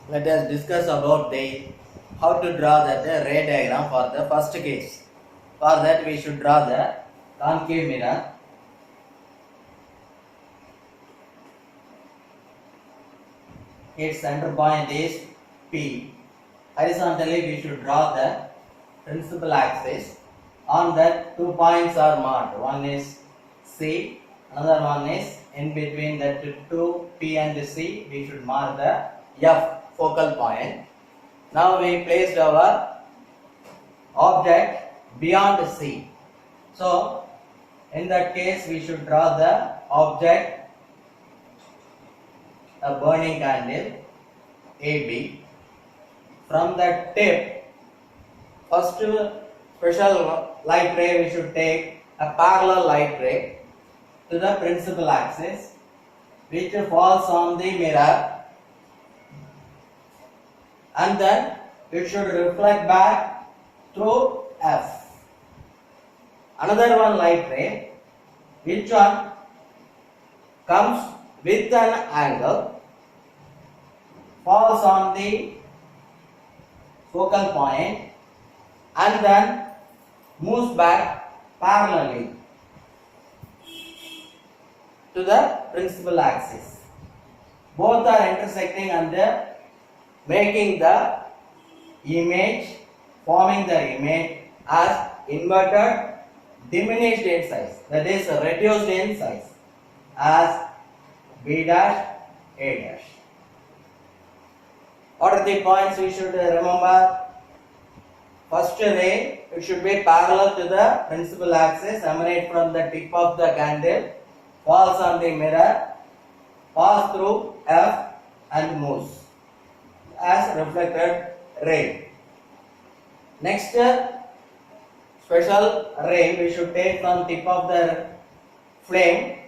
Let us discuss about the how to draw that ray diagram for the first case. For that we should draw the concave mirror. Its center point is P. Horizontally we should draw the principal axis. On that 2 points are marked. One is C, another one is in between the two P and C. We should mark the F focal point. Now we placed our object beyond C. So in that case we should draw the object, a burning candle AB. From the tip, first special light ray we should take a parallel light ray to the principal axis which falls on the mirror, and then it should reflect back through F. Another one light ray which one comes with an angle, falls on the focal point and then moves back parallelly to the principal axis. Both are intersecting and making the image, forming the image as inverted, diminished in size, that is reduced in size, as B dash, A dash. What are the points we should remember? First ray, it should be parallel to the principal axis, emanate from the tip of the candle, falls on the mirror, pass through F and moves as reflected ray. Next special ray we should take from tip of the flame,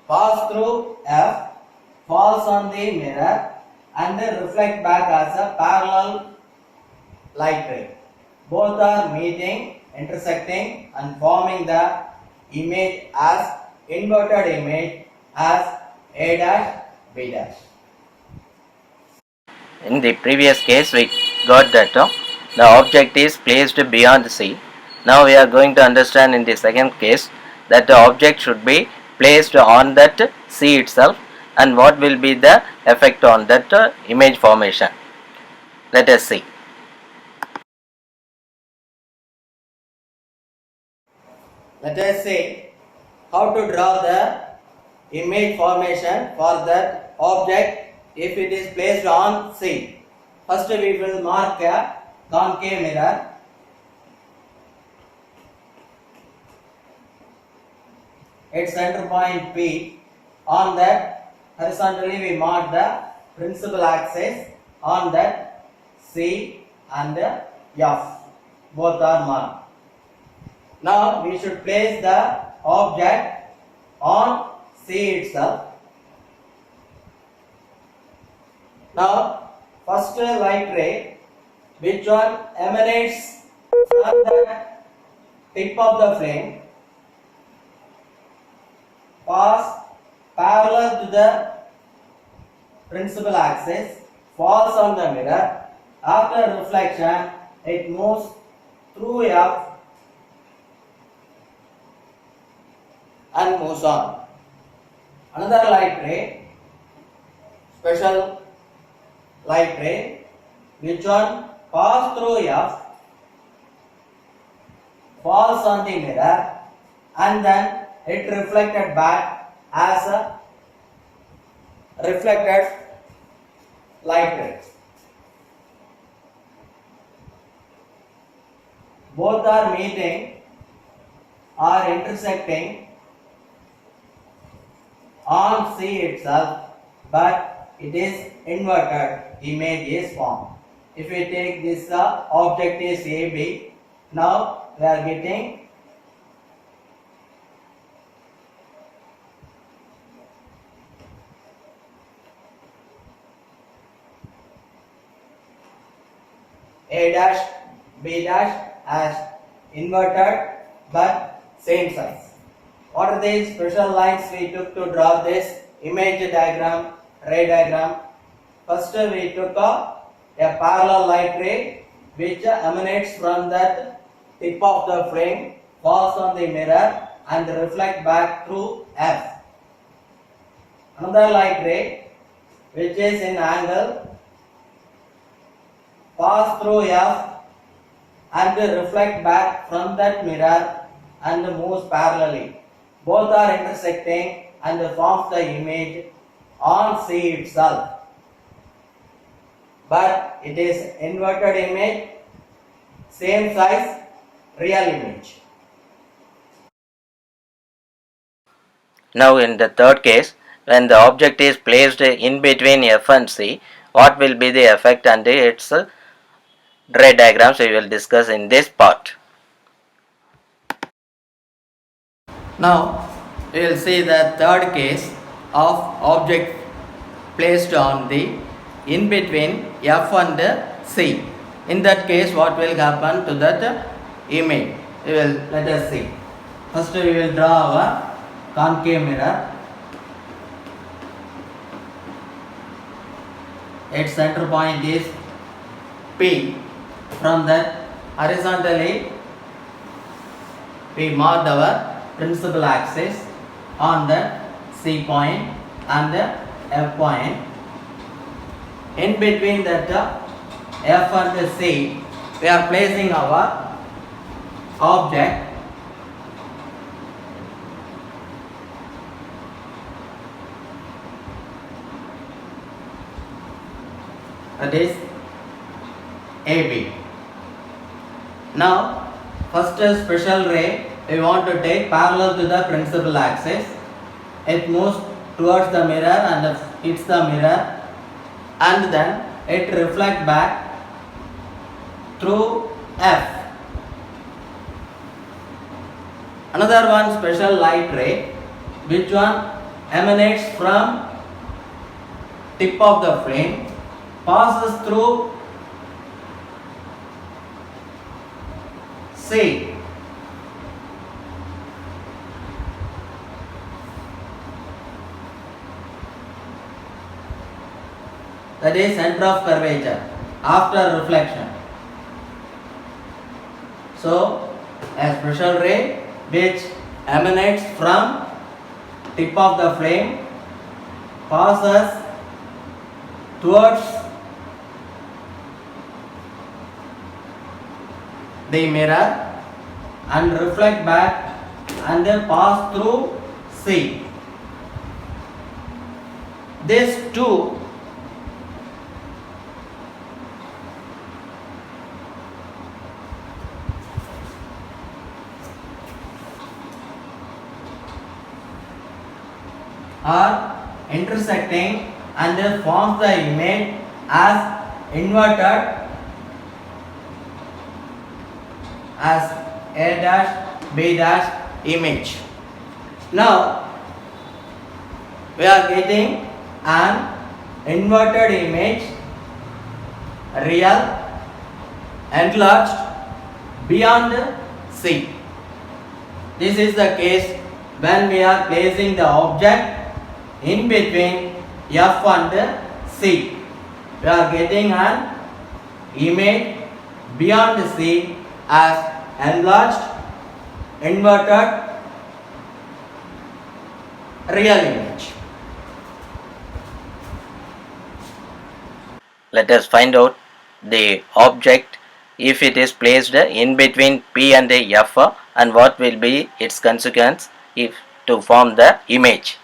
pass through F, falls on the mirror and then reflect back as a parallel light ray. Both are meeting, intersecting and forming the image as inverted image as A dash, B dash. In the previous case, we got that the object is placed beyond C. Now we are going to understand in the second case that the object should be placed on that C itself, and what will be the effect on that image formation. Let us see. Let us see how to draw the image formation for that object if it is placed on C. First we will mark a concave mirror. Its center point P. On that horizontally we mark the principal axis. On that C and F. Both are marked. Now we should place the object on C itself. Now first light ray which one emanates from the tip of the flame, pass parallel to the principal axis, falls on the mirror. After reflection it moves through F and moves on. Another light ray, special light ray which one pass through F, falls on the mirror and then it reflected back as a reflected light ray. Both are meeting or intersecting on C itself, but it is inverted image is formed. If we take this object is AB, now we are getting A dash, B dash as inverted but same size. What are these special lines we took to draw this image diagram, ray diagram? First we took a a parallel light ray which emanates from that tip of the flame falls on the mirror and reflect back through F. Another light ray which is in angle pass through F and reflect back from that mirror and moves parallelly. Both are intersecting and forms the image on C itself. But it is inverted image, same size, real image. Now in the third case, when the object is placed in between F and C, what will be the effect and its ray diagrams we will discuss in this part. Now we will see the third case of object placed on the in between F and C. In that case, what will happen to that image? Let us see. First we will draw our concave mirror. Its center point is P. From that horizontally we marked our principal axis on the C point and the F point. In between that F and the C, we are placing our object. That is AB. Now, first special ray we want to take parallel to the principal axis. It moves towards the mirror and hits the mirror, and then it reflects back through F. Another one special light ray, which one emanates from tip of the flame, passes through C. That is center of curvature after reflection. So, a special ray which emanates from tip of the flame passes towards the mirror and reflect back and then pass through C. These two are intersecting and then forms the image as inverted as A dash B dash image. Now we are getting an inverted image, real, enlarged beyond C. This is the case when we are placing the object in between F and C. We are getting an image beyond C as enlarged, inverted, real image. Let us find out the object if it is placed in between P and F and what will be its consequence if to form the image.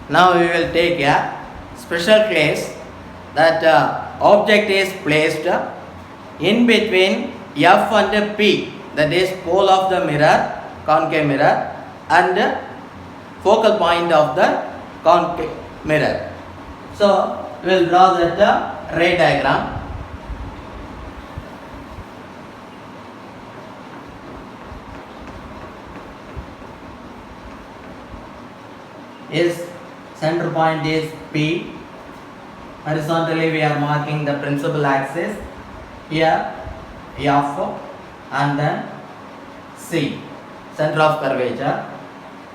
Now we will take a special case that object is placed in between F and P, that is pole of the mirror, concave mirror, and focal point of the concave mirror. So we will draw that ray diagram. Is center point is P. Horizontally we are marking the principal axis. Here F and then C, center of curvature.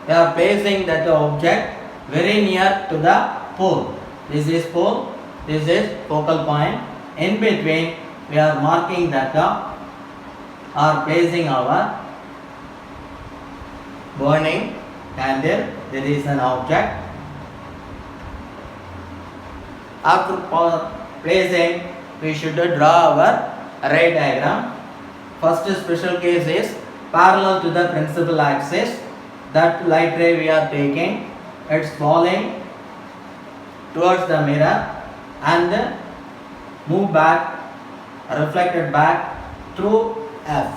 We are placing that object very near to the pole. This is pole, this is focal point. In between we are marking that or placing our burning candle. There is an object. After placing, we should draw our ray diagram. First special case is parallel to the principal axis. That light ray we are taking, it's falling towards the mirror and move back, reflected back through F.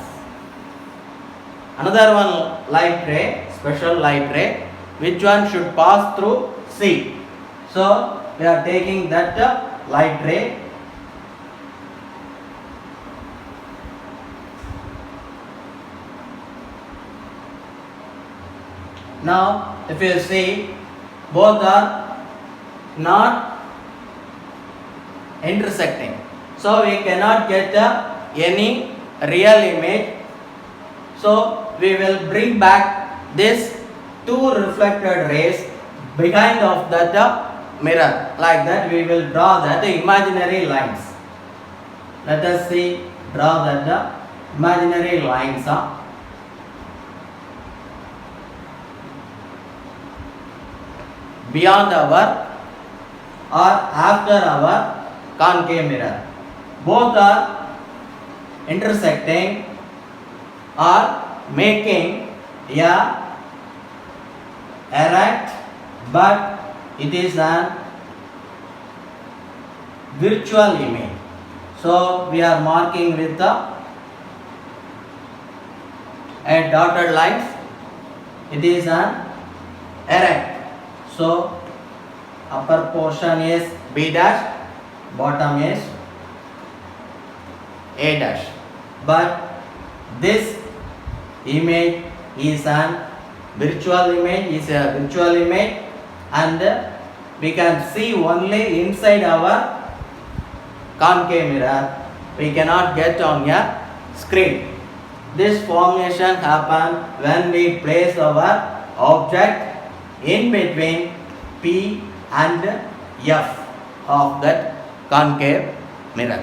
Another one light ray, special light ray, which one should pass through C. So we are taking that light ray. Now if you see, both are not intersecting, so we cannot get any real image. So we will bring back this two reflected rays behind of that mirror. Like that we will draw that imaginary lines. Let us see, draw that imaginary lines. Beyond our or after our concave mirror. Both are intersecting or making a erect, but it is an virtual image. So we are marking with a dotted lines. It is an erect. So upper portion is B dash, bottom is A dash. But this image is an virtual image, and we can see only inside our concave mirror. We cannot get on a screen. This formation happens when we place our object in between P and F of that concave mirror.